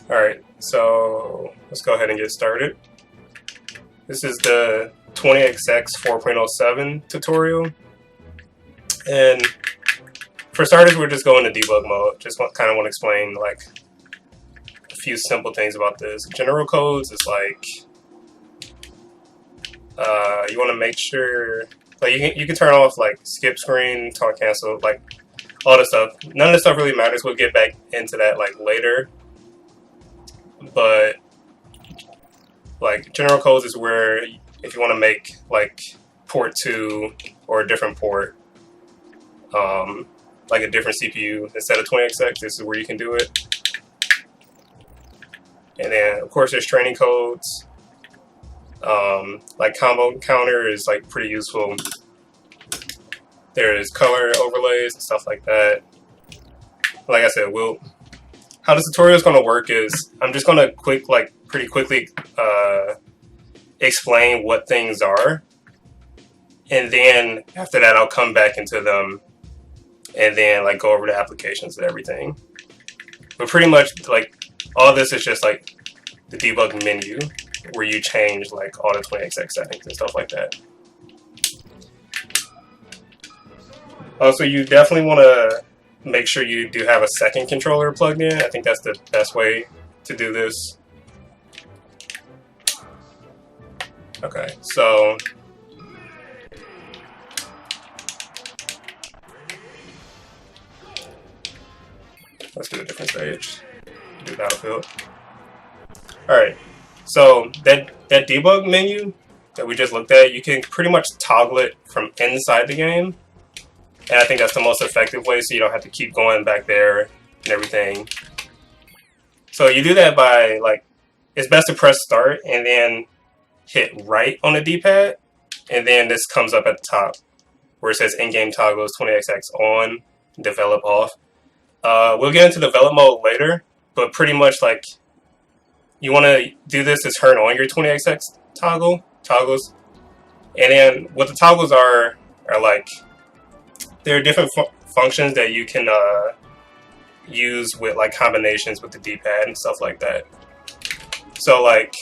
Alright, so let's go ahead and get started. This is the 20XX 4.07 tutorial. And for starters, we're just going to debug mode. Just kind of want to explain like a few simple things about this. General codes is like, you want to make sure, like you can turn off like skip screen, talk cancel, like all this stuff. None of this stuff really matters. We'll get back into that like later. But like general codes is where if you want to make like port 2 or a different port, like a different CPU instead of 20XX, this is where you can do it. And then of course there's training codes. Like combo counter is like pretty useful. There's color overlays and stuff like that. Like I said, how this tutorial is going to work is I'm just going to pretty quickly explain what things are, and then after that I'll come back into them and then like go over the applications and everything. But pretty much like all this is just like the debug menu where you change like all the 20XX settings and stuff like that. Also, you definitely want to make sure you do have a second controller plugged in. I think that's the best way to do this. Okay, so let's do a different stage. Do Battlefield. Alright, so that debug menu that we just looked at, you can pretty much toggle it from inside the game. And I think that's the most effective way, so you don't have to keep going back there and everything. So you do that by, like, it's best to press start and then hit right on the D-pad. And then this comes up at the top where it says in-game toggles 20XX on, develop off. We'll get into develop mode later, but pretty much, like, you want to do this to turn on your 20XX toggles. And then what the toggles are like, there are different functions that you can use with like combinations with the D-pad and stuff like that. So like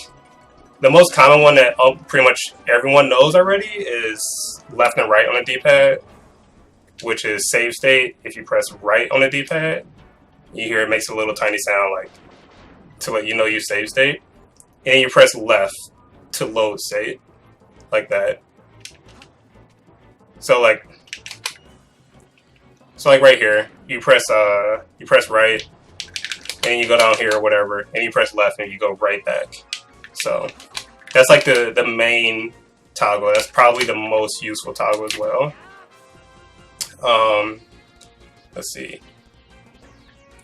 the most common one that pretty much everyone knows already is left and right on the D-pad, which is save state. If you press right on the D-pad, you hear it makes a little tiny sound like to let you know you save state. And then you press left to load state, like that. So like right here, you press right, and then you go down here or whatever, and you press left and you go right back. So that's like the main toggle. That's probably the most useful toggle as well. Let's see.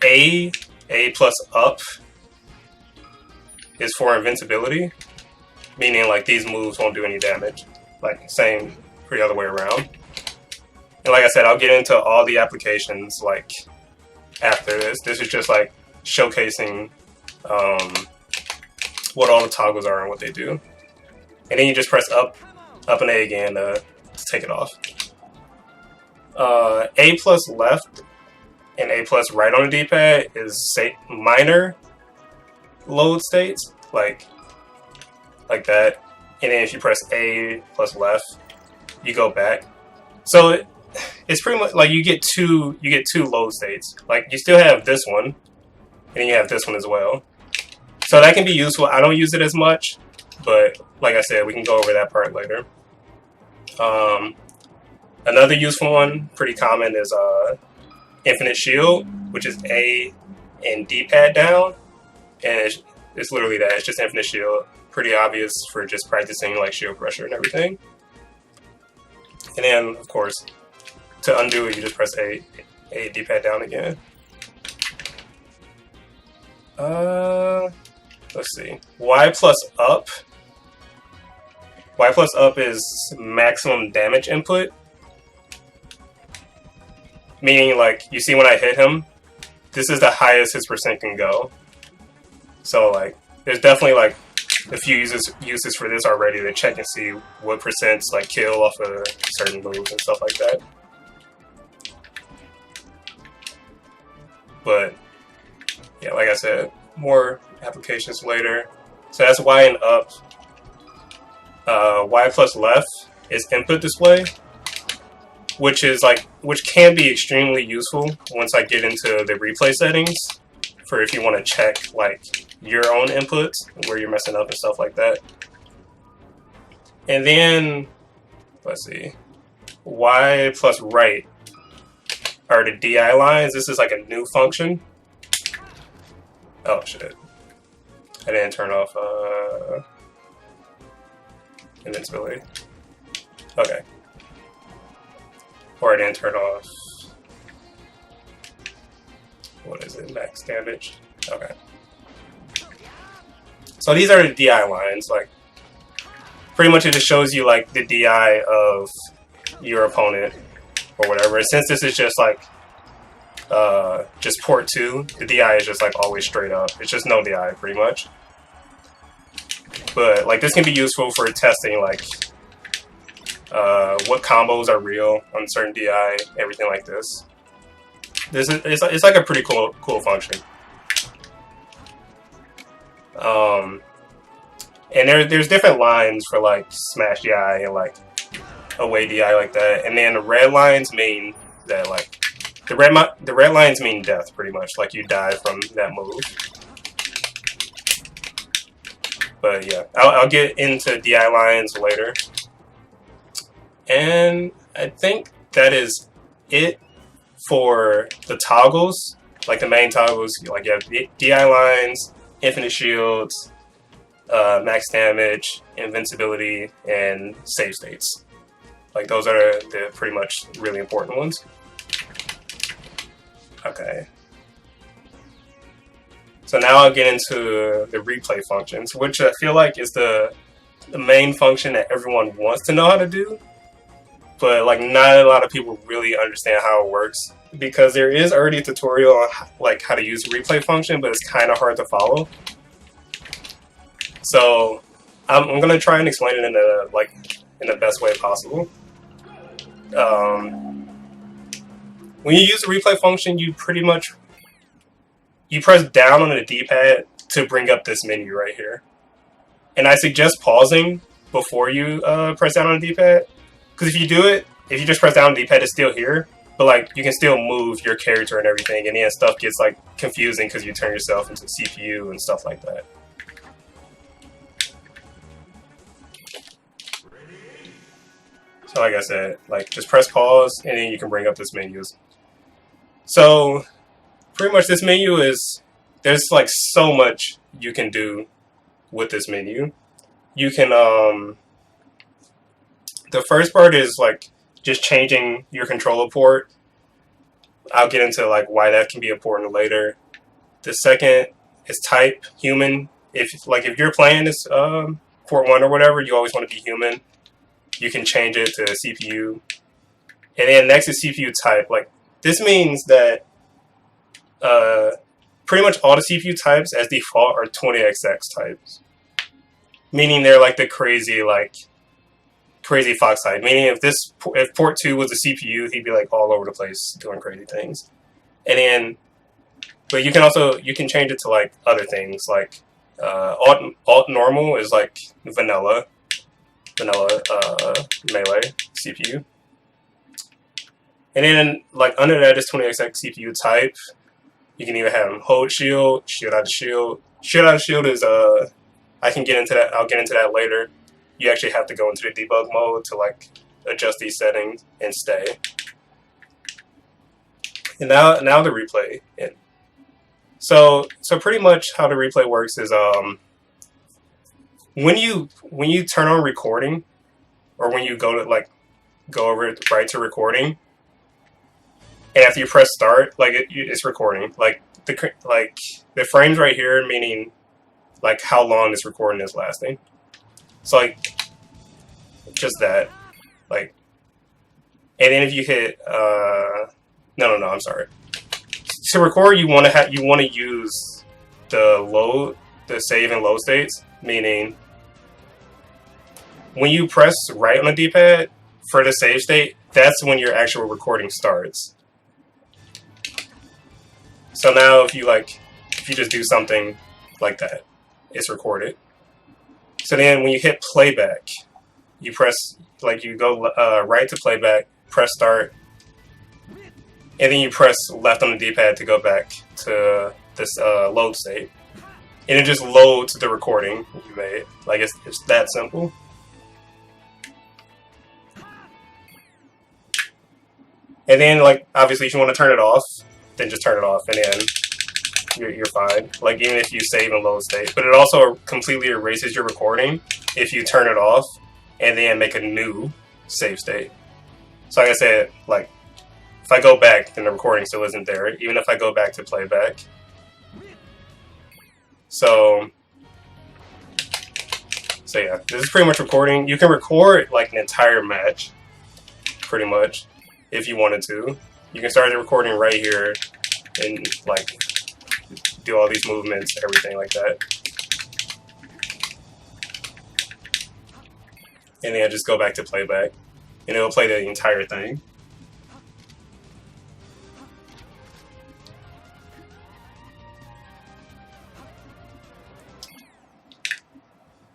A plus up is for invincibility, meaning like these moves won't do any damage. Like same for the other way around. And like I said, I'll get into all the applications like after this. This is just like showcasing what all the toggles are and what they do. And then you just press up and A again to take it off. A plus left and A plus right on the D-pad is minor load states, like that. And then if you press A plus left, you go back. So it's pretty much like you get two load states. Like you still have this one, and then you have this one as well. So that can be useful. I don't use it as much, but like I said, we can go over that part later. Another useful one, pretty common, is infinite shield, which is A and D-pad down, and it's literally that. It's just infinite shield. Pretty obvious for just practicing like shield pressure and everything. And then of course, to undo it, you just press A D-pad down again. Let's see. Y plus up. Y plus up is maximum damage input. Meaning like, you see when I hit him, this is the highest his percent can go. So like, there's definitely like a few uses for this already to check and see what percents like kill off of certain moves and stuff like that. But yeah, like I said, more applications later. So that's Y and up. Y plus left is input display, which can be extremely useful once I get into the replay settings for if you want to check like your own inputs, where you're messing up and stuff like that. And then let's see, Y plus right are the DI lines. This is like a new function. Oh shit, I didn't turn off invincibility. Okay. Or I didn't turn off, what is it, max damage? Okay. So these are the DI lines, like, pretty much it just shows you like the DI of your opponent or whatever. Since this is just like, just port 2, the DI is just like always straight up. It's just no DI pretty much. But like this can be useful for testing like what combos are real on certain DI, everything like this. It's like a pretty cool function. And there's different lines for like smash DI and like away DI like that. And then the red lines mean that like the red lines mean death pretty much, like you die from that move. But yeah, I'll get into DI lines later. And I think that is it for the toggles, like the main toggles. Like you have DI lines, infinite shields, max damage, invincibility, and save states. Like those are the pretty much really important ones. Okay. So now I'll get into the replay functions, which I feel like is the main function that everyone wants to know how to do. But like not a lot of people really understand how it works, because there is already a tutorial on like how to use the replay function, but it's kind of hard to follow. So I'm gonna try and explain it in the best way possible. When you use the replay function, you press down on the D-pad to bring up this menu right here, and I suggest pausing before you press down on the D-pad. Because if you just press down on the D-pad, it's still here, but like you can still move your character and everything, and then stuff gets like confusing because you turn yourself into CPU and stuff like that. So like I said, like just press pause, and then you can bring up this menu. So pretty much this menu there's like so much you can do with this menu. You can the first part is like just changing your controller port. I'll get into like why that can be important later. The second is type human. If you're playing this port 1 or whatever, you always want to be human. You can change it to CPU. And then next is CPU type. Like this means that pretty much all the CPU types as default are 20XX types. Meaning they're like the crazy Fox type. Meaning if port 2 was a CPU, he'd be like all over the place doing crazy things. And then, but you can change it to like other things like alt normal is like vanilla melee CPU. And then like under that is 20XX CPU type. You can either have hold shield, shield out of shield. Shield out of shield is I'll get into that later. You actually have to go into the debug mode to like adjust these settings and stay. And now the replay. And so pretty much how the replay works is when you turn on recording, or when you go over right to recording, and after you press start, like it's recording. Like the frames right here, meaning like how long this recording is lasting. So like just that, like, and then if you hit no, I'm sorry. To record, you want to use the save and load states, meaning when you press right on the D-pad for the save state, that's when your actual recording starts. So now if you just do something like that. It's recorded. So then when you hit playback, you press, like you go right to playback, press start, and then you press left on the D-pad to go back to this load state. And it just loads the recording you made. Like it's that simple. And then, like, obviously if you want to turn it off, then just turn it off, and then you're fine. Like, even if you save in load state. But it also completely erases your recording if you turn it off and then make a new save state. So like I said, like, if I go back, then the recording still isn't there, even if I go back to playback. So yeah, this is pretty much recording. You can record like an entire match, pretty much, if you wanted to. You can start the recording right here and like do all these movements, everything like that. And then just go back to playback, and it'll play the entire thing.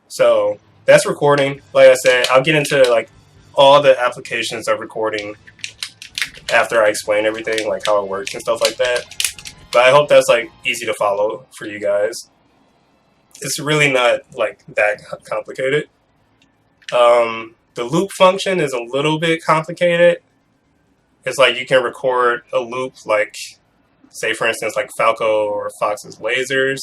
So that's recording. Like I said, I'll get into like all the applications of recording after I explain everything, like how it works and stuff like that. But I hope that's like easy to follow for you guys. It's really not like that complicated. The loop function is a little bit complicated. It's like you can record a loop, like say for instance like Falco or Fox's lasers.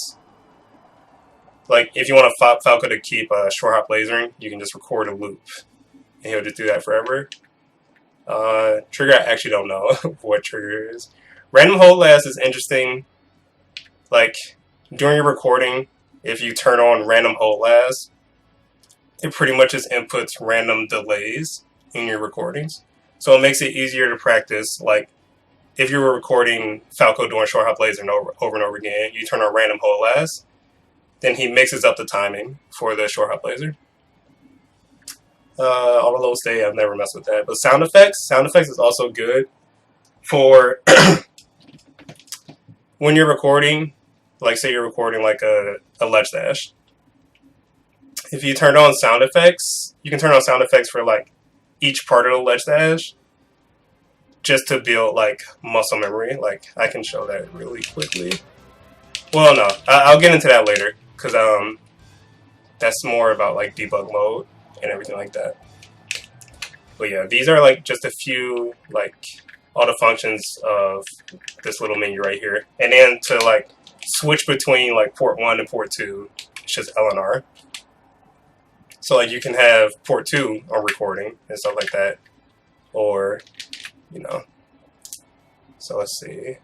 Like, if you want Falco to keep short hop lasering, you can just record a loop, and he'll just do that forever. Trigger, I actually don't know what trigger is. Random hold last is interesting. Like, during your recording, if you turn on random hold last, it pretty much just inputs random delays in your recordings. So it makes it easier to practice. Like, if you were recording Falco doing short hop lasering over and over again, you turn on random hold last, then he mixes up the timing for the short hop laser. All the low state, I've never messed with that. But sound effects is also good for when you're recording, like say you're recording like a ledge dash. If you turn on sound effects, you can turn on sound effects for like each part of the ledge dash just to build like muscle memory. Like I can show that really quickly. Well, no, I'll get into that later. Because that's more about like debug mode and everything like that. But yeah, these are like just a few, like all the functions of this little menu right here. And then to like switch between like port 1 and port 2, it's just LNR. So like you can have port 2 on recording and stuff like that. Or, you know. So let's see.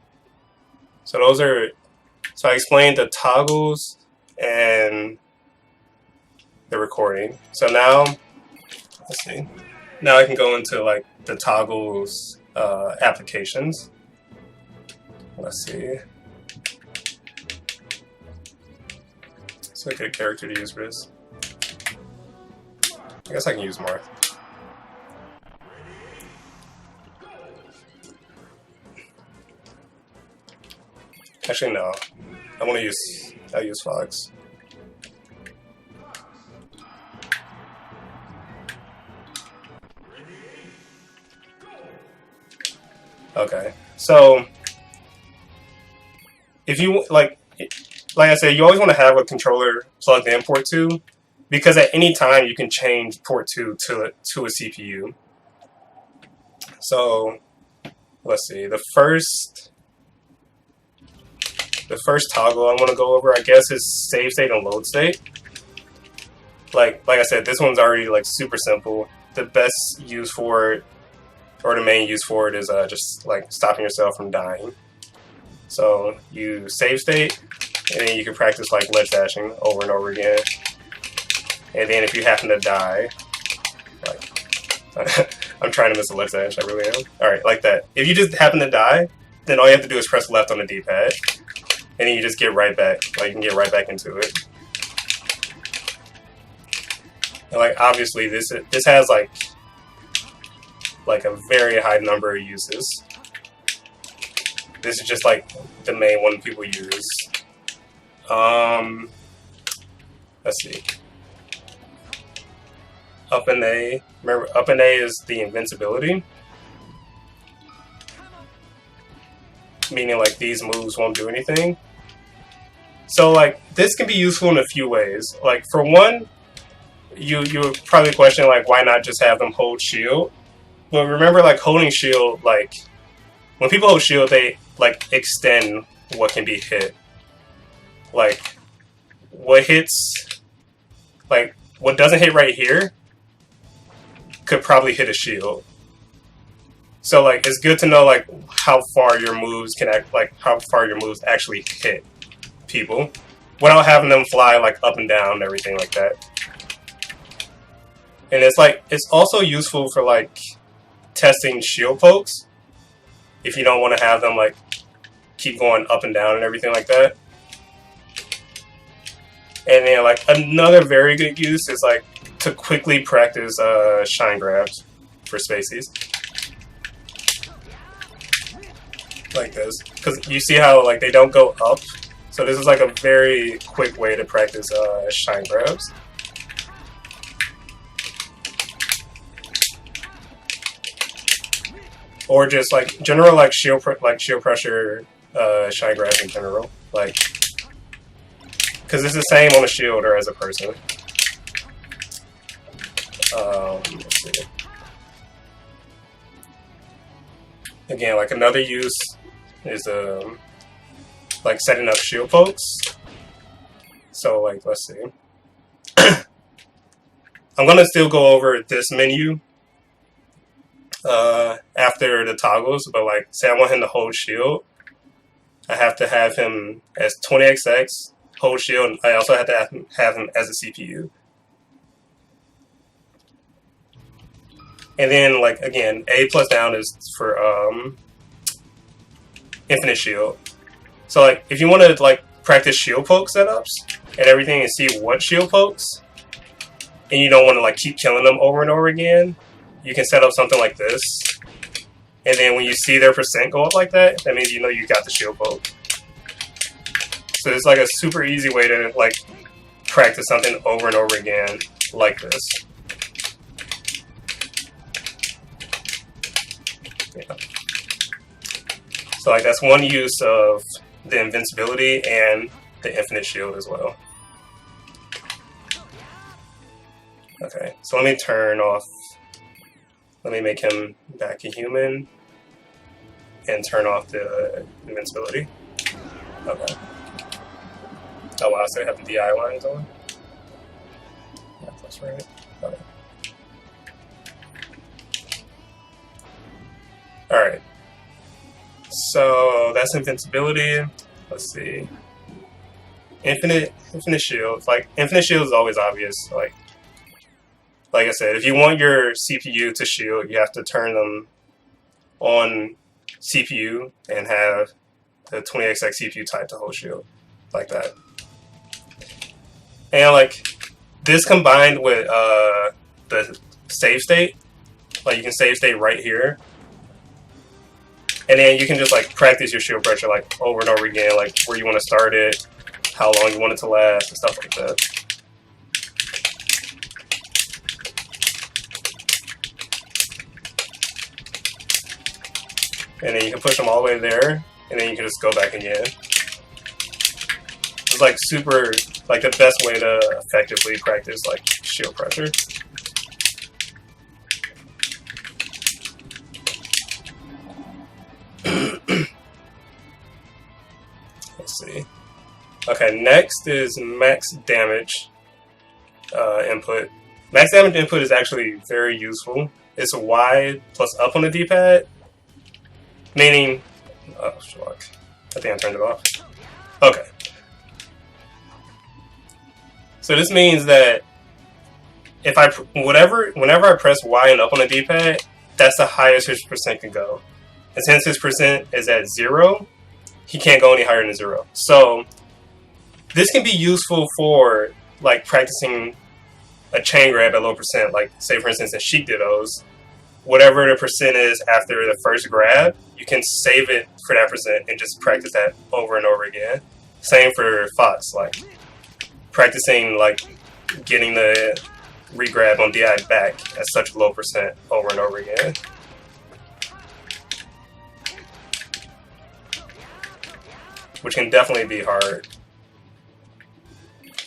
So those are, so I explained the toggles and the recording. So now, let's see. Now I can go into like the toggles applications. Let's see. So I get a character to use for this. I guess I can use Marth. Actually, no. I'll use Fox. Okay, so if you like I said, you always want to have a controller plugged in port 2 because at any time you can change port 2 to a CPU. So let's see, the first toggle I want to go over, I guess, is save state and load state. Like I said, this one's already like super simple. The best use for it, or the main use for it, is just like stopping yourself from dying. So you save state, and then you can practice like ledge dashing over and over again. And then if you happen to die, like I'm trying to miss a ledge dash, I really am. Alright, like that. If you just happen to die, then all you have to do is press left on the D-pad. And then you just get right back. Like you can get right back into it. And like obviously this has like a very high number of uses. This is just like the main one people use. let's see. Up and A. Remember, up and A is the invincibility. Meaning like these moves won't do anything. So like this can be useful in a few ways. Like for one, you would probably question like why not just have them hold shield? But remember like holding shield, like when people hold shield they like extend what can be hit. Like what hits, like what doesn't hit right here could probably hit a shield. So like it's good to know like how far your moves can act, like how far your moves actually hit people without having them fly like up and down and everything like that. And it's like it's also useful for like testing shield pokes if you don't want to have them like keep going up and down and everything like that. And then like another very good use is like to quickly practice shine grabs for spacies. Like this, because you see how like they don't go up, so this is like a very quick way to practice shine grabs. Or just like general like shield pressure shine grabs in general, like because it's the same on a shield or as a person. Let's see. Again, like another use is like setting up shield pokes. So like let's see. I'm gonna still go over this menu after the toggles, but like say I want him to hold shield, I have to have him as 20XX hold shield, and I also have to have him as a CPU. And then like again, A plus down is for infinite shield. So like if you want to like practice shield poke setups and everything and see what shield pokes, and you don't want to like keep killing them over and over again, you can set up something like this. And then when you see their percent go up like that, that means you know you got the shield poke. So it's like a super easy way to like practice something over and over again like this. Yeah. So like that's one use of the invincibility and the infinite shield as well. Okay, so let me turn off, let me make him back a human and turn off the invincibility. Okay. Oh wow, so I have the DI lines on? Yeah, that's right. Okay. Alright. So that's invincibility. Let's see. Infinite shield. Like infinite shield is always obvious. Like I said, if you want your CPU to shield, you have to turn them on CPU and have the 20XX CPU type to hold shield. Like that. And like this combined with the save state, like you can save state right here. And then you can just like practice your shield pressure like over and over again, like where you want to start it, how long you want it to last, and stuff like that. And then you can push them all the way there, and then you can just go back again. It's like super, like the best way to effectively practice like shield pressure. Let's see. Okay, next is max damage input. Max damage input is actually very useful. It's Y plus up on the D-pad, meaning, oh fuck, I think I turned it off. Okay. So this means that if whenever I press Y and up on the D-pad, that's the highest his percent can go. And since his percent is at 0, he can't go any higher than 0. So this can be useful for like practicing a chain grab at low percent. Like say for instance in Sheik Dittos, whatever the percent is after the first grab, you can save it for that percent and just practice that over and over again. Same for Fox. Like practicing like getting the regrab on DI back at such a low percent over and over again. Which can definitely be hard.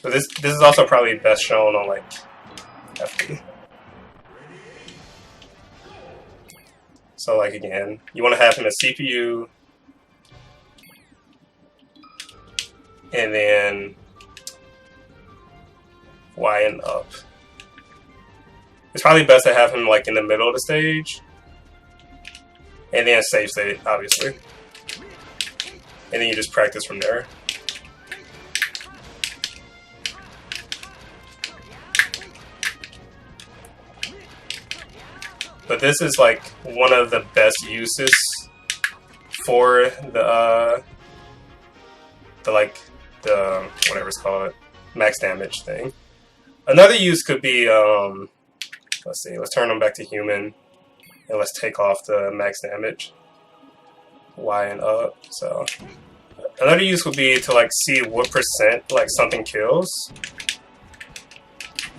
So this is also probably best shown on like FD. So like again, you want to have him as CPU, and then Y and up. It's probably best to have him like in the middle of the stage, and then save state, obviously. And then you just practice from there. But this is like one of the best uses for the whatever it's called, max damage thing. Another use could be let's see, let's turn them back to human and let's take off the max damage. Y and up. So another use would be to like see what percent like something kills,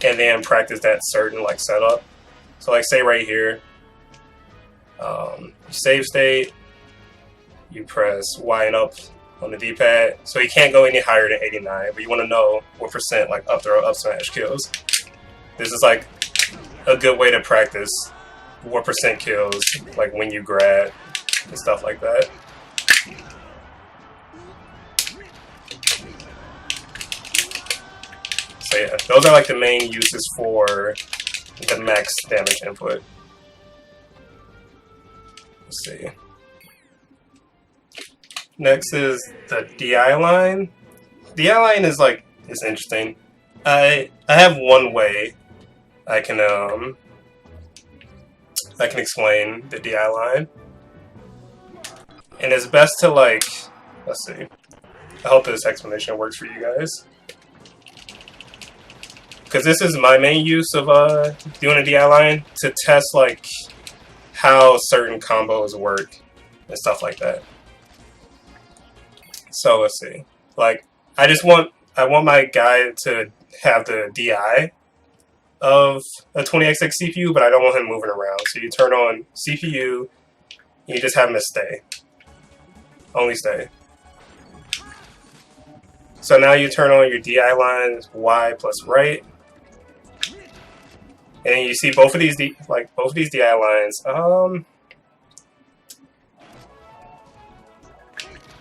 and then practice that certain like setup. So like say right here, save state, you press Y and up on the D-pad. So you can't go any higher than 89, but you want to know what percent like up throw, up smash kills. This is like a good way to practice what percent kills like when you grab and stuff like that. So yeah, those are like the main uses for the max damage input. Let's see. Next is the DI line. DI line is like, it's interesting. I have one way I can explain the DI line. And it's best to like, let's see. I hope this explanation works for you guys. Because this is my main use of doing a DI line, to test like how certain combos work and stuff like that. So let's see. Like I want my guy to have the DI of a 20XX CPU, but I don't want him moving around. So you turn on CPU, you just have him stay. Only stay. So now you turn on your DI lines, Y plus right. And you see both of these DI lines.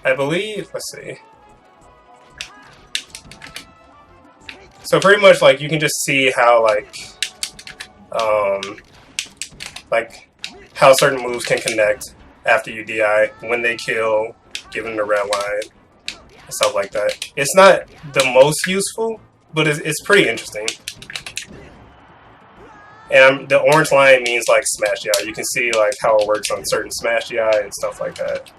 I believe, let's see. So pretty much like you can just see how like how certain moves can connect after you DI, when they kill, given the red line, and stuff like that. It's not the most useful, but it's pretty interesting. And the orange line means like smash DI. You can see like how it works on certain smash DI and stuff like that.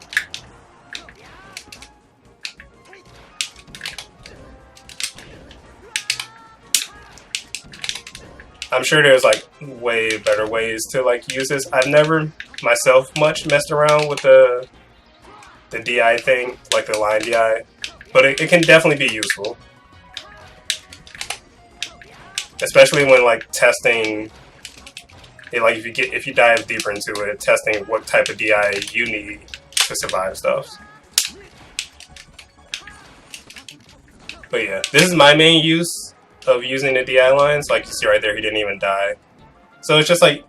I'm sure there's like way better ways to like use this. I've never myself much messed around with the DI thing, like the line DI, but it can definitely be useful. Especially when like testing, like if you dive deeper into it, testing what type of DI you need to survive stuff. But yeah, this is my main use of using the DI lines. Like you see right there, he didn't even die. So it's just like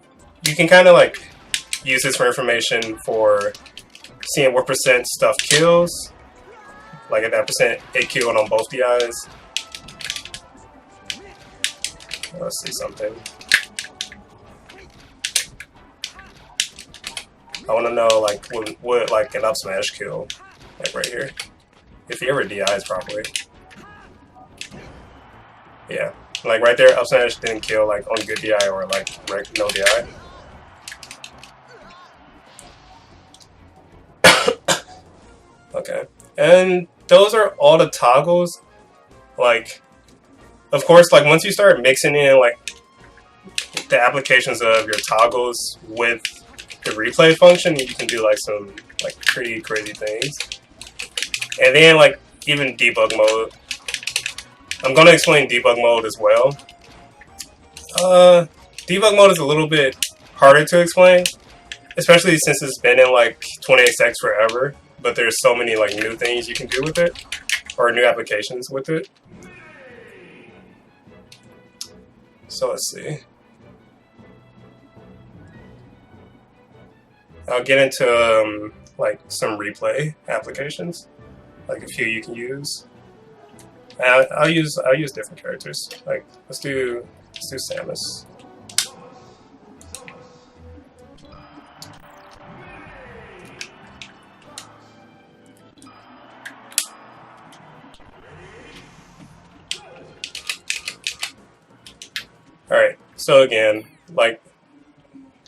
you can kind of like use this for information for seeing what percent stuff kills. Like at that percent, it killed on both DIs. Let's see something. I want to know like what like an up smash kill, like right here, if he ever DIs properly. Yeah, like right there, up smash didn't kill like on good DI or like no DI. Okay, and those are all the toggles. Like, of course, like once you start mixing in like the applications of your toggles with the replay function, you can do like some like pretty crazy things. And then like even debug mode. I'm going to explain debug mode as well. Debug mode is a little bit harder to explain, especially since it's been in like 20XX forever, but there's so many like new things you can do with it, or new applications with it. So let's see. I'll get into like some replay applications, like a few you can use. I'll use different characters. Like let's do Samus. All right. So again, like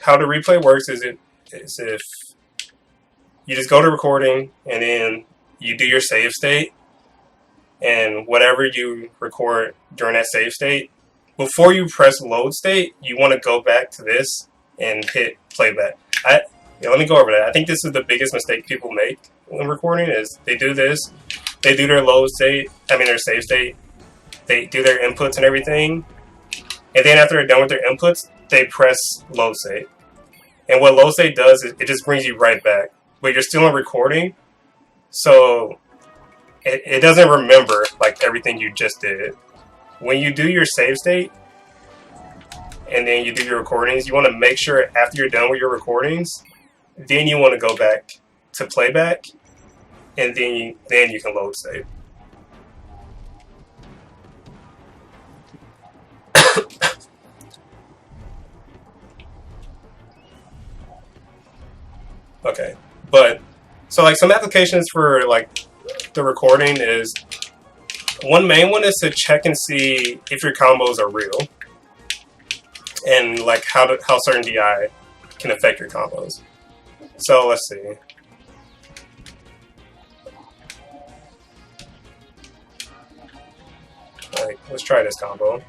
how the replay works is if you just go to recording and then you do your save state, and whatever you record during that save state, before you press load state, you want to go back to this and hit playback. Let me go over that. I think this is the biggest mistake people make when recording is they do this, they do their load state, their save state, they do their inputs and everything, and then after they're done with their inputs, they press load state. And what load state does is it just brings you right back, but you're still in recording, so it doesn't remember like everything you just did. When you do your save state and then you do your recordings, you want to make sure after you're done with your recordings, then you want to go back to playback, and then you can load save. Okay, but so like some applications for like the recording is, one main one is to check and see if your combos are real, and like how certain DI can affect your combos. So let's see. Like let's try this combo.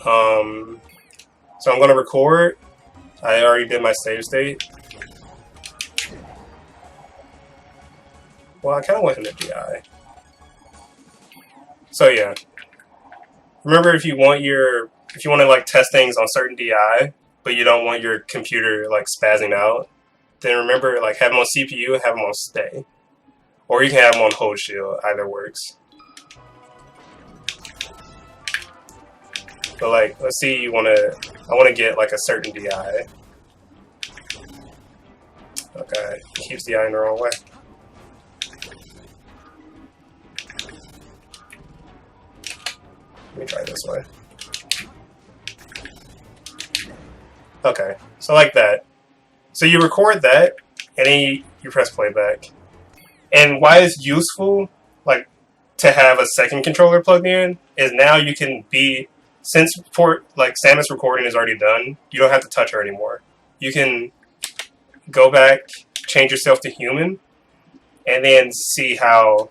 So I'm gonna record. I already did my save state. Well, I kind of went into DI. So yeah, remember if you want to like test things on certain DI, but you don't want your computer like spazzing out, then remember like have them on CPU, have them on stay, or you can have them on hold shield. Either works. But like, let's see, I want to get like a certain DI. Okay, it keeps DI in the wrong way. Let me try this way. Okay, so like that. So you record that, and then you press playback. And why it's useful, like, to have a second controller plugged in, is now you can since Samus recording is already done, you don't have to touch her anymore. You can go back, change yourself to human, and then see how,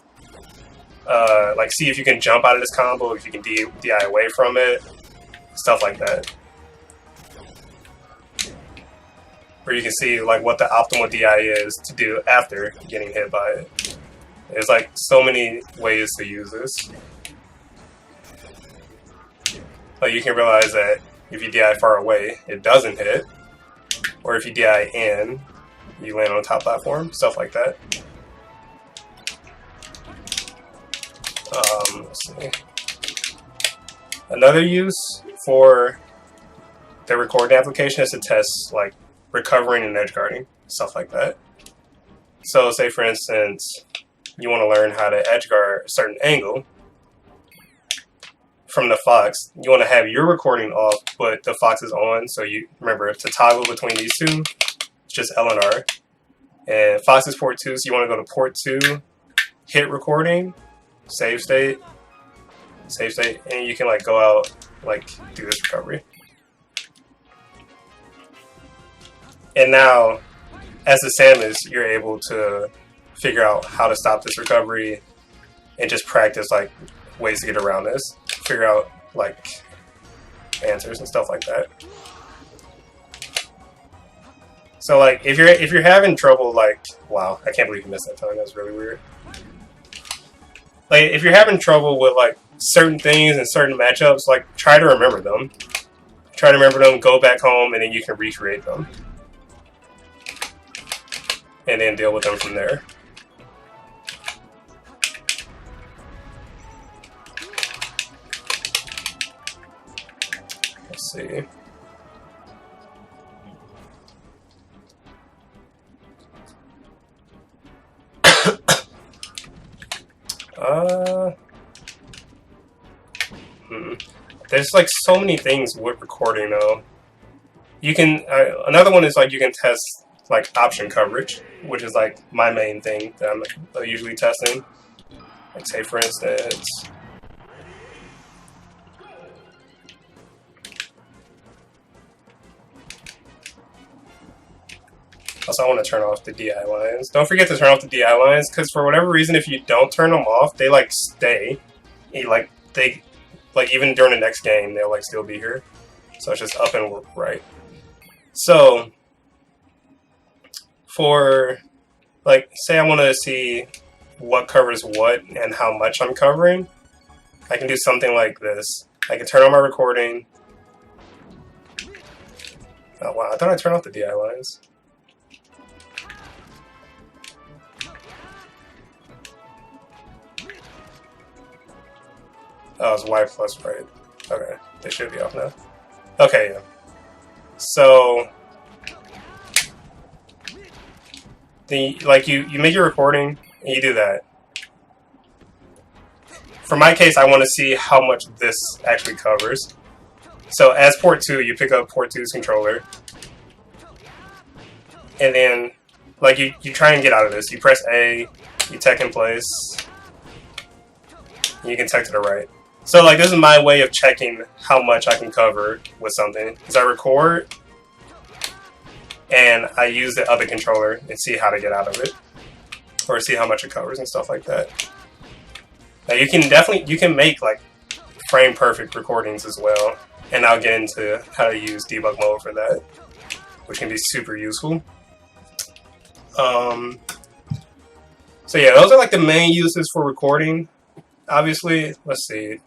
see if you can jump out of this combo, if you can DI away from it, stuff like that. Or you can see like what the optimal DI is to do after getting hit by it. There's like so many ways to use this. Like you can realize that if you DI far away, it doesn't hit. Or if you DI in, you land on a top platform, stuff like that. Let's see. Another use for the recording application is to test like recovering and edge guarding, stuff like that. So say for instance, you want to learn how to edge guard a certain angle from the Fox. You want to have your recording off, but the Fox is on. So you remember to toggle between these two, it's just L and R. And Fox is port 2, so you want to go to port 2, hit recording, save state, and you can like go out, like do this recovery. And now, as a Samus, you're able to figure out how to stop this recovery and just practice like ways to get around this. Figure out like answers and stuff like that. So like if you're having trouble, like, wow, I can't believe you missed that time. That's really weird. Like if you're having trouble with like certain things and certain matchups, like try to remember them. Try to remember them, go back home, and then you can recreate them. And then deal with them from there. Let's see. There's like so many things with recording though. You can another one is like you can test like option coverage, which is like my main thing that I'm usually testing. Like say for instance, also I want to turn off the DI lines. Don't forget to turn off the DI lines because for whatever reason, if you don't turn them off, they like stay. Like even during the next game, they'll like still be here. So it's just up and right. So for like, say I want to see what covers what and how much I'm covering, I can do something like this. I can turn on my recording. Oh wow, I thought I turned off the DI lines. Oh, it's Y plus, right? Okay, they should be off now. Okay, yeah. So, you make your recording and you do that. For my case, I want to see how much this actually covers. So as port 2, you pick up port 2's controller, and then like you try and get out of this. You press A, you tech in place, and you can tech to the right. So like this is my way of checking how much I can cover with something. Is I record and I use the other controller and see how to get out of it, or see how much it covers and stuff like that. Now you can make like frame perfect recordings as well, and I'll get into how to use debug mode for that, which can be super useful. So yeah, those are like the main uses for recording. Obviously, let's see.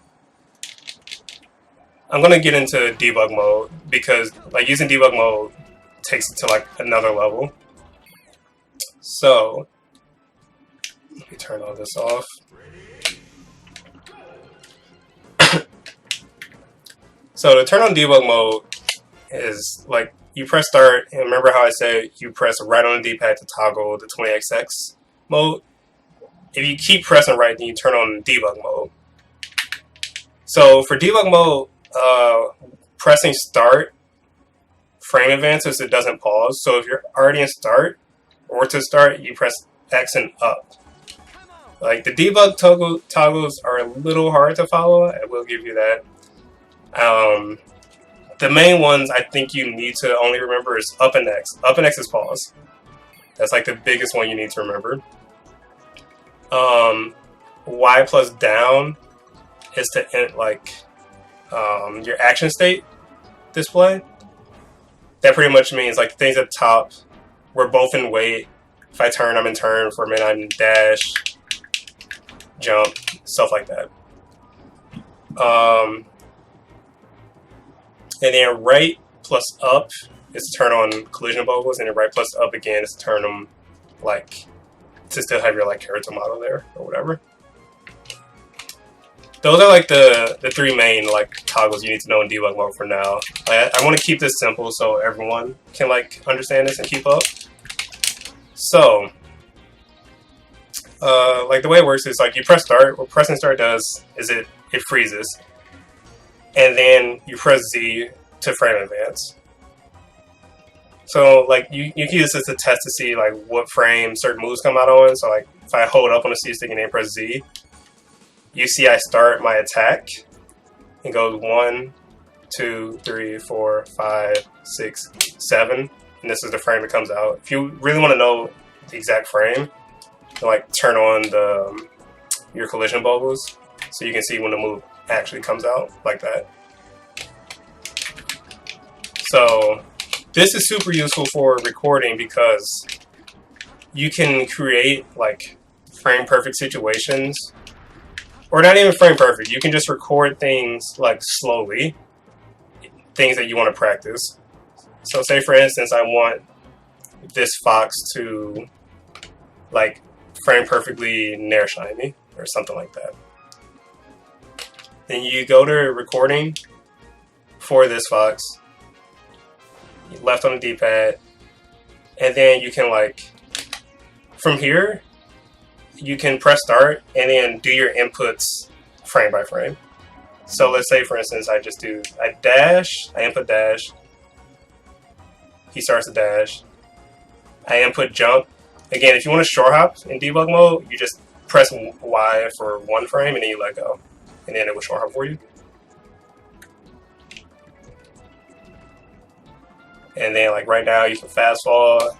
I'm gonna get into debug mode because like using debug mode takes it to like another level. So let me turn all this off. So to turn on debug mode is like you press start, and remember how I said you press right on the D-pad to toggle the 20XX mode. If you keep pressing right, then you turn on debug mode. So for debug mode, pressing start frame advances, it doesn't pause. So if you're already in start or to start, you press X and up. Like the debug toggles are a little hard to follow. I will give you that. The main ones I think you need to only remember is up and X. Up and X is pause. That's like the biggest one you need to remember. Y plus down is to end like your action state display. That pretty much means like things at the top, we're both in wait. If I turn, I'm in turn. For a minute, I'm in dash, jump, stuff like that. And then right plus up is to turn on collision bubbles, and then right plus up again is to turn them like to still have your like character model there or whatever. Those are like the three main like toggles you need to know in debug mode for now. I want to keep this simple so everyone can like understand this and keep up. So like the way it works is like you press start. What pressing start does is it freezes, and then you press Z to frame advance. So like you can use this to test to see like what frame certain moves come out on. So like if I hold up on the C stick and then press Z, you see I start my attack. It goes 1, 2, 3, 4, 5, 6, 7, and this is the frame it comes out. If you really want to know the exact frame, you like turn on your collision bubbles so you can see when the move actually comes out like that. So this is super useful for recording because you can create like frame perfect situations or not even frame perfect. You can just record things like slowly, things that you want to practice. So say for instance, I want this fox to like frame perfectly nair shine me or something like that. Then you go to recording for this fox, left on the D-pad, and then you can like, from here, you can press start and then do your inputs frame by frame. So let's say, for instance, I input dash, he starts a dash, I input jump. Again, if you want to short hop in debug mode, you just press Y for one frame and then you let go, and then it will short hop for you. And then like right now, you can fast fall,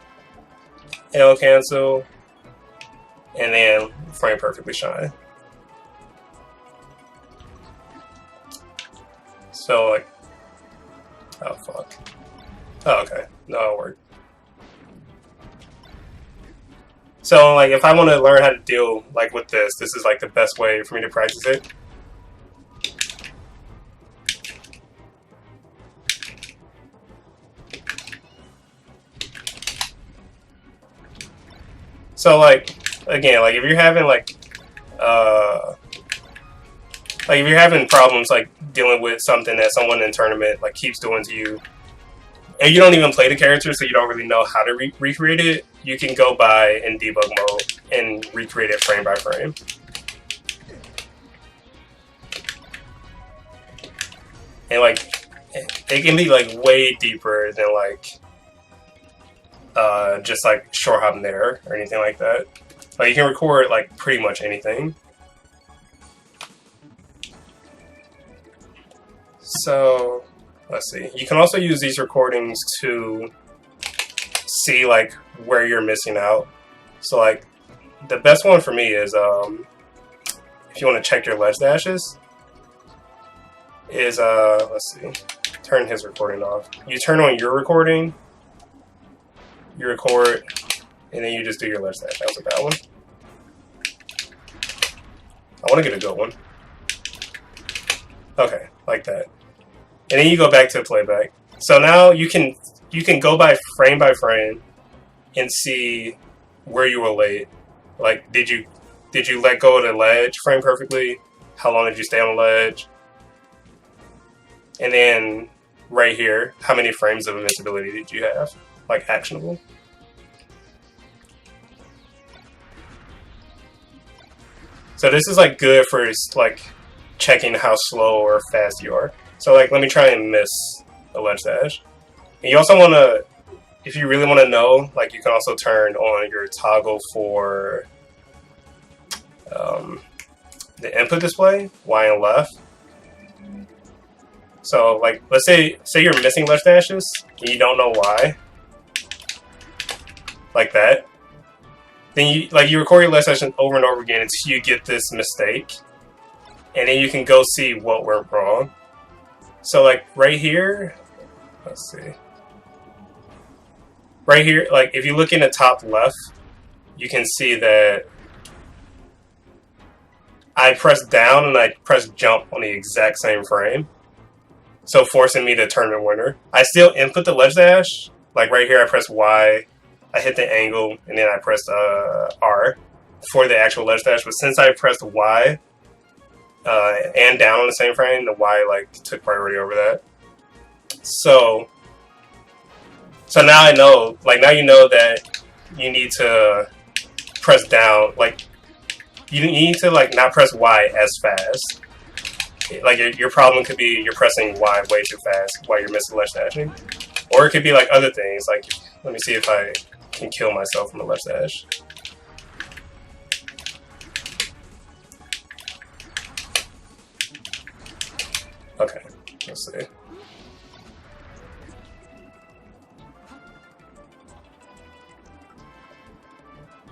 L cancel, and then frame perfectly shine. So like, oh fuck. Oh, okay. No, it worked. So like, if I want to learn how to deal like with this is like the best way for me to practice it. So like, again, like if you're having like if you're having problems like dealing with something that someone in tournament like keeps doing to you, and you don't even play the character, so you don't really know how to recreate it, you can go by in debug mode and recreate it frame by frame. And like, it can be like way deeper than like just like short hop nair or anything like that. Like you can record like pretty much anything. So let's see. You can also use these recordings to see like where you're missing out. So like the best one for me is if you want to check your ledge dashes, is let's see, turn his recording off. You turn on your recording, you record, and then you just do your ledge dash. That was a bad one. I want to get a good one. Okay, like that. And then you go back to playback. So now you can go by frame and see where you were late. Like, did you let go of the ledge frame perfectly? How long did you stay on the ledge? And then right here, how many frames of invincibility did you have? Like actionable. So this is like good for like checking how slow or fast you are. So like, let me try and miss a ledge dash. And you also want to, if you really want to know, like you can also turn on your toggle for the input display, Y and left. So like, let's say you're missing ledge dashes and you don't know why, like that. Then you record your ledge session over and over again until you get this mistake, and then you can go see what went wrong. So like right here, let's see. Right here, like if you look in the top left, you can see that I pressed down and I pressed jump on the exact same frame. So forcing me to tournament winner. I still input the ledge dash. Like right here, I press Y, I hit the angle, and then I pressed R for the actual ledge dash. But since I pressed Y and down on the same frame, the Y like took priority over that. So now I know, like now you know that you need to press down, like you need to like not press Y as fast. Like your problem could be you're pressing Y way too fast while you're missing ledge dashing. Or it could be like other things, like let me see if I can kill myself from the ledge dash. Okay, let's see.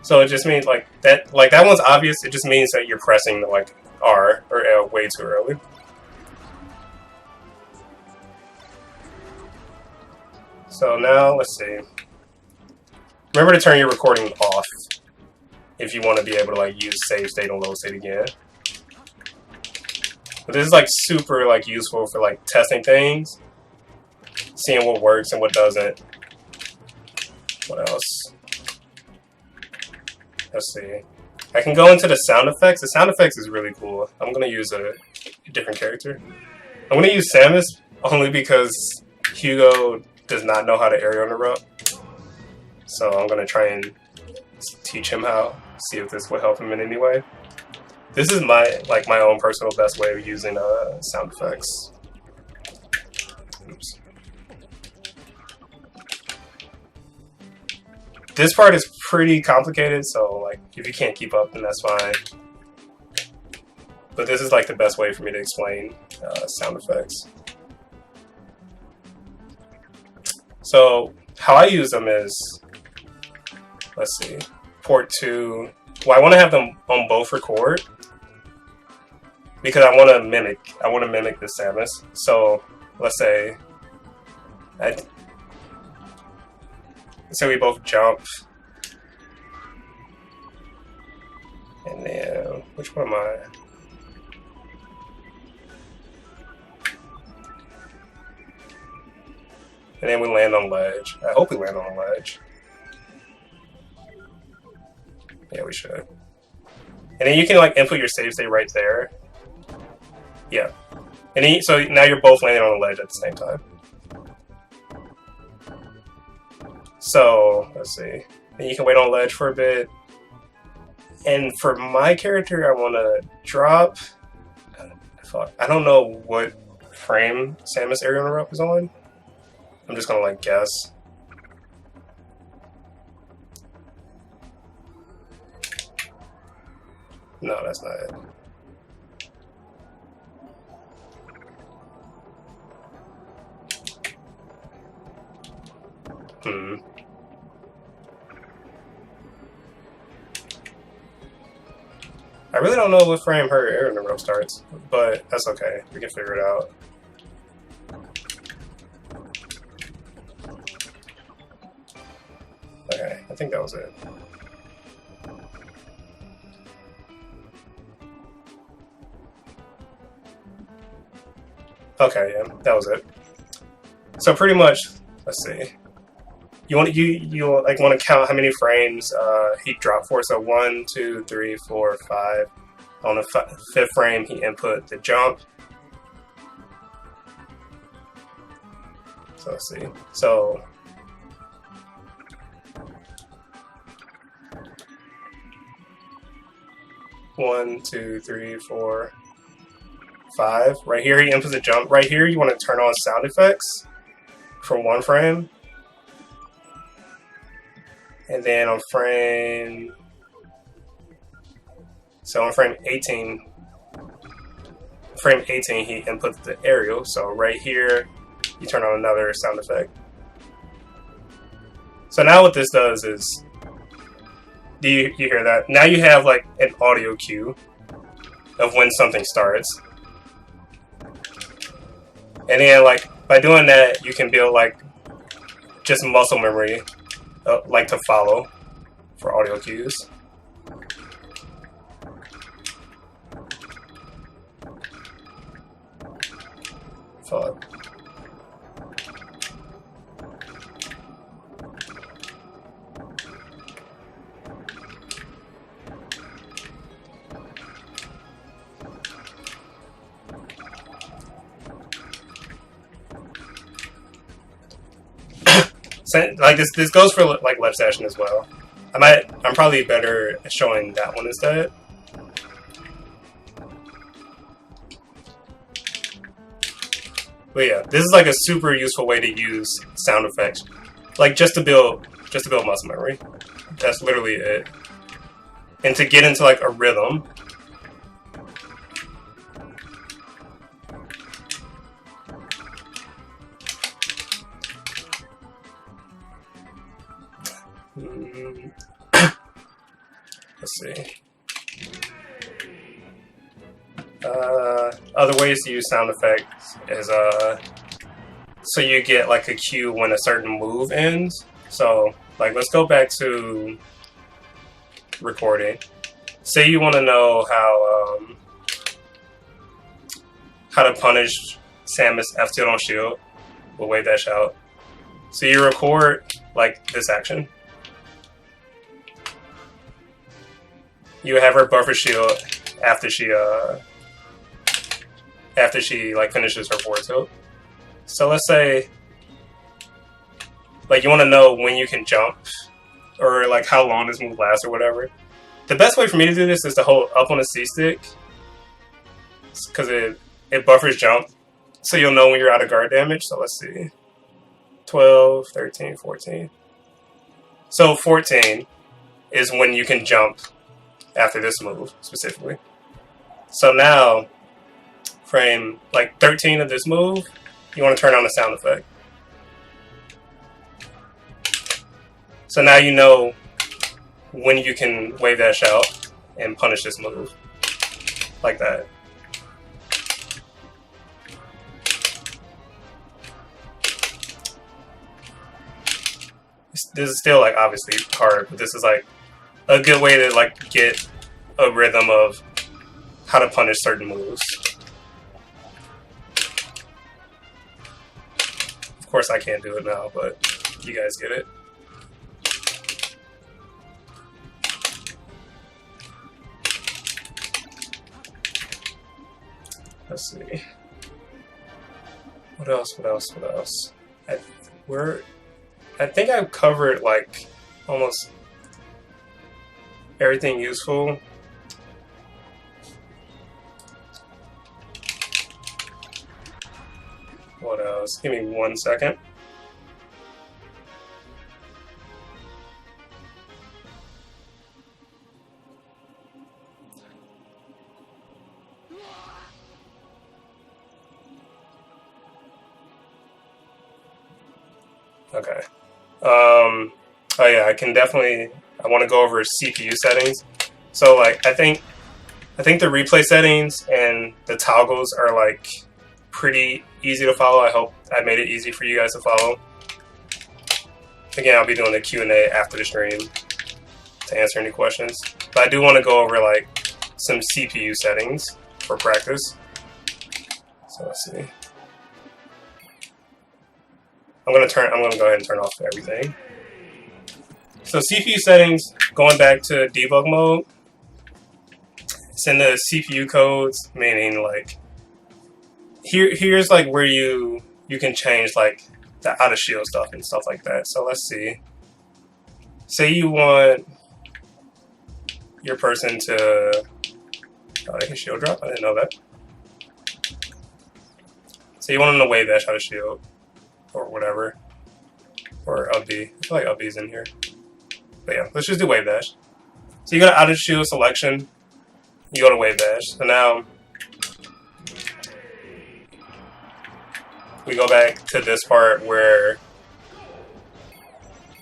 So it just means like that one's obvious. It just means that you're pressing the like R or L way too early. So now let's see. Remember to turn your recording off if you want to be able to like use save state and load state again. But this is like super like useful for like testing things, seeing what works and what doesn't. What else? Let's see. I can go into the sound effects. The sound effects is really cool. I'm gonna use a different character. I'm gonna use Samus only because Hugo does not know how to aerial interrupt. So I'm gonna try and teach him how. See if this will help him in any way. This is my own personal best way of using sound effects. Oops. This part is pretty complicated, so like if you can't keep up, then that's fine. But this is like the best way for me to explain sound effects. So how I use them is, let's see, port 2. Well, I want to have them on both record because I want to mimic the Samus. So let's say we both jump, and then which one am I? And then we land on ledge. I hope we land on a ledge. Yeah, we should. And then you can like input your save state right there. Yeah. And then, so now you're both landing on a ledge at the same time. So let's see. Then you can wait on ledge for a bit. And for my character, I want to drop. Fuck. I don't know what frame Samus aerial interrupt is on. I'm just gonna like guess. No, that's not it. I really don't know what frame her air interrupt starts, but that's okay. We can figure it out. Okay, I think that was it. Okay, yeah, that was it. So pretty much, let's see. You want to count how many frames he dropped for. So 1, 2, 3, 4, 5. On the 5th frame, he input the jump. So let's see. So 1, 2, 3, 4, 5. Right here, he inputs a jump. Right here, you want to turn on sound effects for 1 frame. And then on frame 18, he inputs the aerial. So right here, you turn on another sound effect. So now what this does is, do you hear that? Now you have like an audio cue of when something starts. And then like by doing that, you can build like just muscle memory, like to follow for audio cues. Fuck. Like this goes for like left session as well. I'm probably better at showing that one instead. But yeah, this is like a super useful way to use sound effects, like just to build muscle memory. That's literally it. And to get into like a rhythm. Let's see. Other ways to use sound effects is so you get like a cue when a certain move ends. So like let's go back to recording. Say you want to know how to punish Samus F tilt on shield. We'll wave dash out. So you record like this action. You have her buffer shield after she like finishes her forward tilt. So let's say like you want to know when you can jump or like how long this move lasts or whatever. The best way for me to do this is to hold up on the C stick because it buffers jump, so you'll know when you're out of guard damage. So let's see, 12, 13, 14. So 14 is when you can jump after this move specifically. So now, frame like 13 of this move, you want to turn on the sound effect. So now you know when you can wave dash out and punish this move. Like that. This is still like obviously hard, but this is like a good way to like get a rhythm of how to punish certain moves. Of course I can't do it now, but you guys get it. Let's see. What else? What else? What else? I think I've covered like almost everything useful. What else? Give me 1 second. Okay. Oh yeah, I want to go over CPU settings. So like I think the replay settings and the toggles are like pretty easy to follow. I hope I made it easy for you guys to follow. Again, I'll be doing the Q&A after the stream to answer any questions. But I do want to go over like some CPU settings for practice. So let's see. I'm gonna go ahead and turn off everything. So CPU settings, going back to debug mode, it's in the CPU codes, meaning like here's like where you can change like the out of shield stuff and stuff like that. So let's see. Say you want your person to they can shield drop. I didn't know that. So you want them to wave dash out of shield or whatever, or up B. I feel like up B's in here. But yeah, let's just do wave dash. So you go to out of shield selection. You go to wave dash. So now we go back to this part where,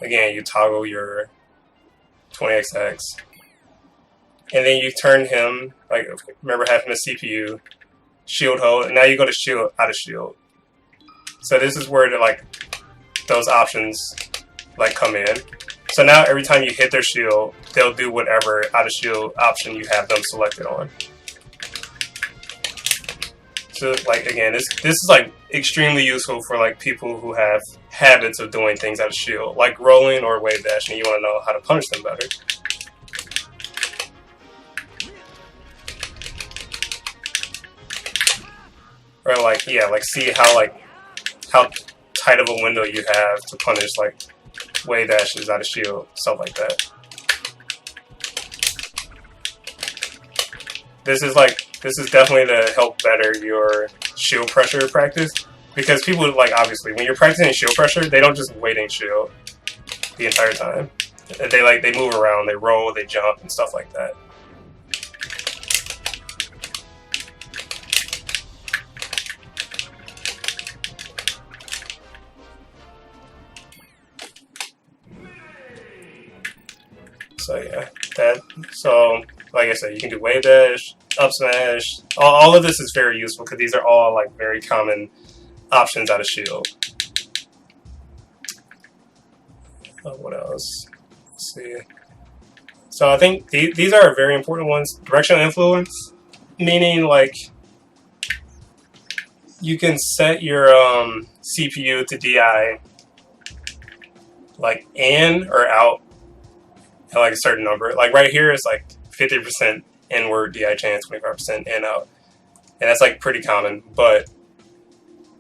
again, you toggle your 20XX. And then you turn him, like, remember having a CPU, shield hold, and now you go to shield, out of shield. So this is where those options like come in. So now every time you hit their shield, they'll do whatever out of shield option you have them selected on. So like again, this is like extremely useful for like people who have habits of doing things out of shield, like rolling or wave dashing. You want to know how to punish them better. Or like see how tight of a window you have to punish like wave dashes out of shield, stuff like that. This is definitely to help better your shield pressure practice, because people like obviously when you're practicing shield pressure, they don't just wait in shield the entire time. They move around, they roll, they jump and stuff like that. So yeah, so like I said, you can do wave dash, up smash. All of this is very useful because these are all like very common options out of shield. What else? Let's see. So I think these are very important ones. Directional influence, meaning like you can set your CPU to DI like in or out at like a certain number. Like right here is like 50% inward DI chance, 25% in out, and that's like pretty common. But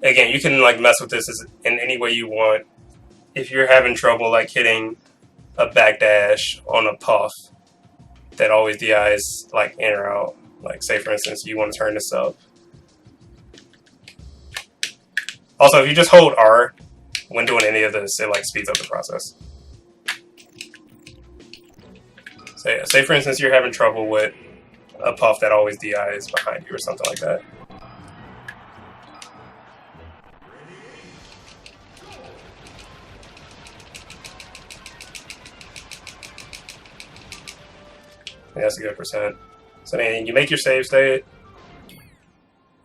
again, you can like mess with this in any way you want. If you're having trouble like hitting a backdash on a puff that always DIs like in or out, like say for instance you want to turn this up. Also, if you just hold R when doing any of this, it like speeds up the process. Say for instance you're having trouble with a puff that always DIs behind you or something like that. That's a good percent. So then you make your save state,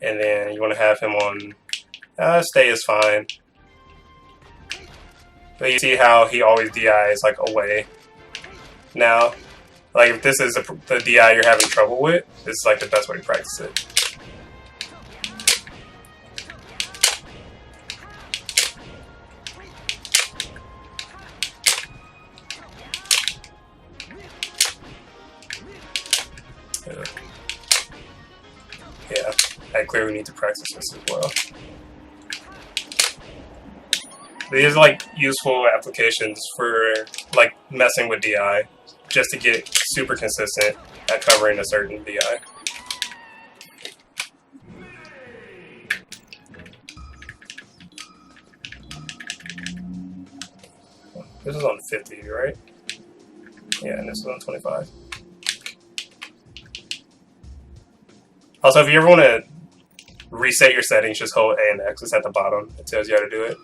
and then you want to have him on stay is fine. But you see how he always DIs like away. Now, like if this is the DI you're having trouble with, this is like the best way to practice it. Yeah, I clearly need to practice this as well. These are like useful applications for like messing with DI, just to get super consistent at covering a certain DI. This is on 50, right? Yeah, and this is on 25. Also, if you ever want to reset your settings, just hold A and X. It's at the bottom. It tells you how to do it.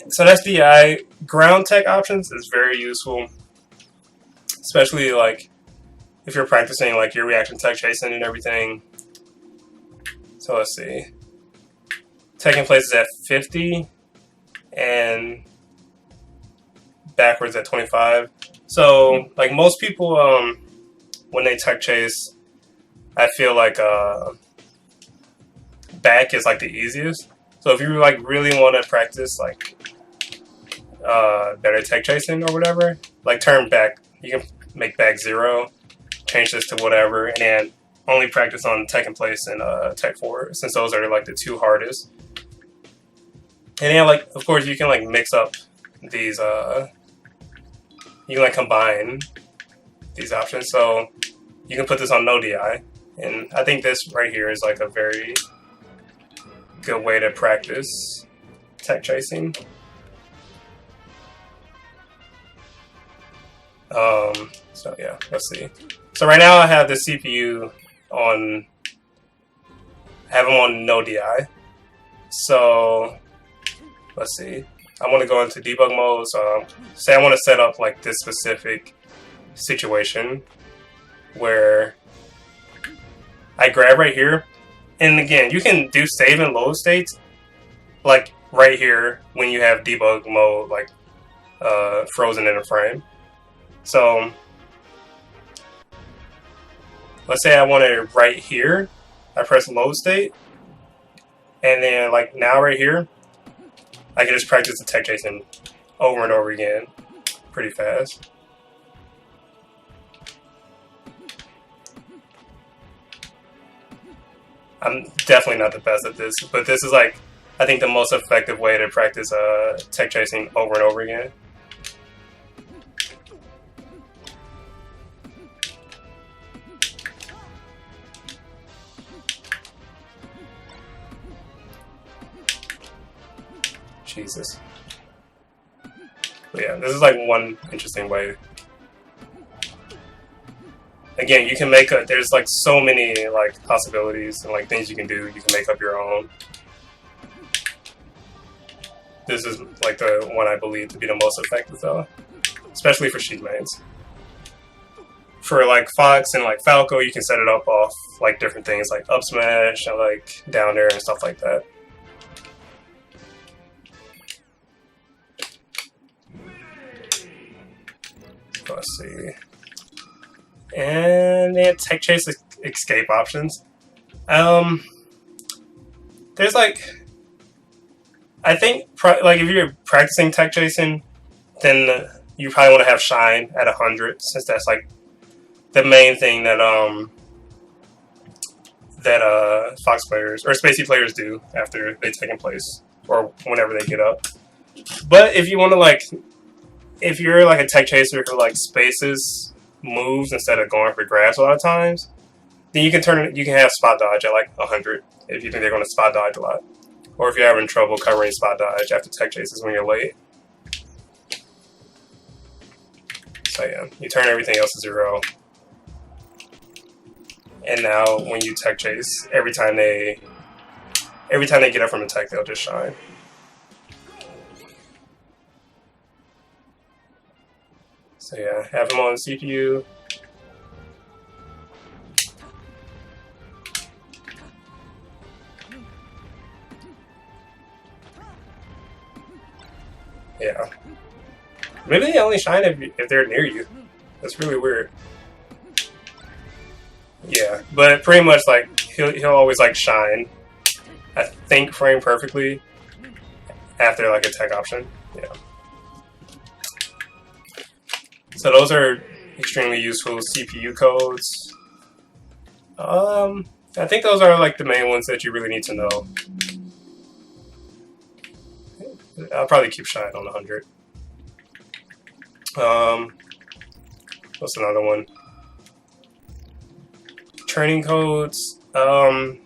So that's DI. Ground tech options is very useful, especially like if you're practicing like your reaction tech chasing and everything. So let's see. Taking place is at 50 and backwards at 25. So like most people, when they tech chase, I feel like back is like the easiest. So if you like really want to practice like better tech chasing or whatever, like turn back. You can make back 0, change this to whatever, and then only practice on tech in place and tech 4, since those are like the 2 hardest. And then like of course you can like mix up these. You can like combine these options. So you can put this on no DI. And I think this right here is like a very good way to practice tech chasing. So yeah, let's see. So right now I have the CPU on, have them on no DI. So let's see. I want to go into debug mode. So say I want to set up like this specific situation where I grab right here, and again, you can do save and load states like right here when you have debug mode like frozen in a frame. So let's say I want it right here. I press load state, and then like now right here, I can just practice the tech chasing over and over again pretty fast. I'm definitely not the best at this, but this is like, I think the most effective way to practice tech chasing over and over again. Jesus. But yeah, this is like one interesting way. Again, you can make a, there's like so many like possibilities and like things you can do. You can make up your own. This is like the one I believe to be the most effective though, especially for sheet mains. For like Fox and like Falco, you can set it up off like different things like up smash and like down air and stuff like that. Let's see. And then tech chase escape options. there's like, I think like if you're practicing tech chasing, then you probably want to have shine at 100, since that's like the main thing that Fox players or Spacey players do after they've taken place or whenever they get up. But if you want to like, if you're like a tech chaser who like spaces moves instead of going for grabs a lot of times, then you can have spot dodge at like 100 if you think they're going to spot dodge a lot, or if you're having trouble covering spot dodge after tech chases when you're late. So yeah, you turn everything else to 0. And now when you tech chase, every time they get up from attack, they'll just shine. So yeah, have them on the CPU. Yeah. Maybe they only shine if they're near you. That's really weird. Yeah, but pretty much like he'll always like shine, I think, frame perfectly after like a tech option. Yeah. So those are extremely useful CPU codes. I think those are like the main ones that you really need to know. I'll probably keep shine on 100. What's another one? Training codes. Of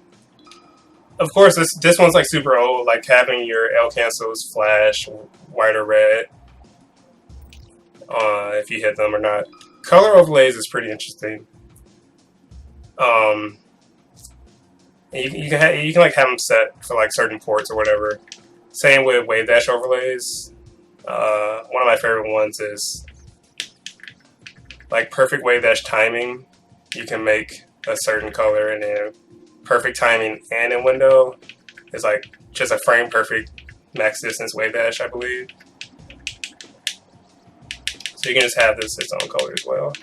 course, this one's like super old, like having your L cancels flash white or red if you hit them or not. Color overlays is pretty interesting. And you can like have them set for like certain ports or whatever. Same with wave dash overlays. One of my favorite ones is like perfect wave dash timing. You can make a certain color, and then perfect timing and in window is like just a frame perfect max distance wave dash, I believe. So you can just have this its own color as well.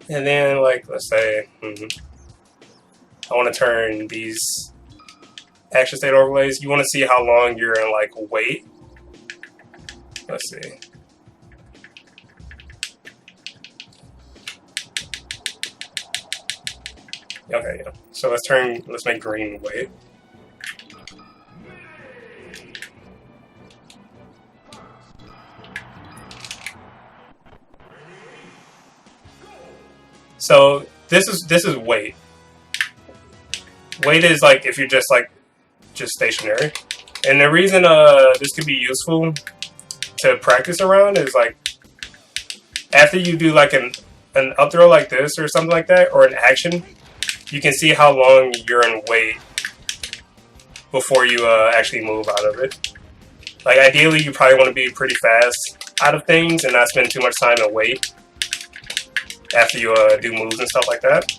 And then like, let's say I want to turn these action state overlays. You want to see how long you're in like wait. Let's see. Okay, yeah. So let's make green wait. So this is wait. Wait is like if you're just stationary. And the reason this could be useful to practice around is like after you do like an up throw like this or something like that, or an action, you can see how long you're in wait before you actually move out of it. Like ideally, you probably want to be pretty fast out of things and not spend too much time in wait after you do moves and stuff like that.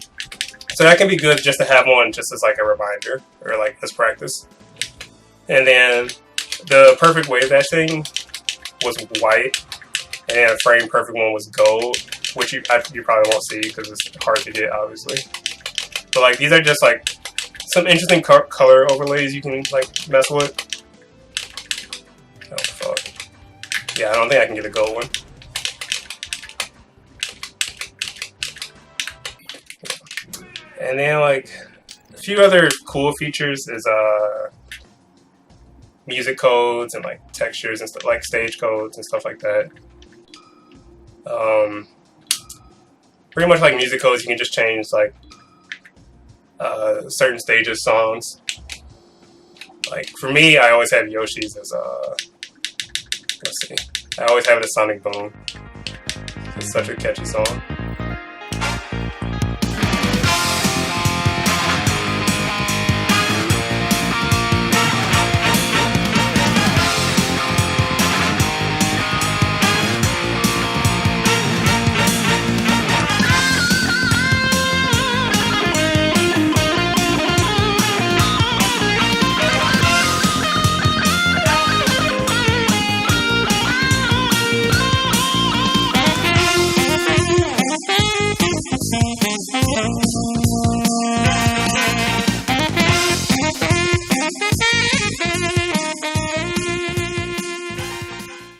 So that can be good just to have one just as like a reminder or like as practice. And then the perfect wave dash thing was white, and then a frame perfect one was gold, which you probably won't see because it's hard to get, obviously. But like these are just like some interesting color overlays you can like mess with. Oh fuck! Yeah, I don't think I can get a gold one. And then like a few other cool features is music codes and like textures and stuff, like stage codes and stuff like that. Pretty much like music codes, you can just change like certain stages, songs. Like for me, I always have Yoshi's as let's see, I always have it as Sonic Boom. It's such a catchy song.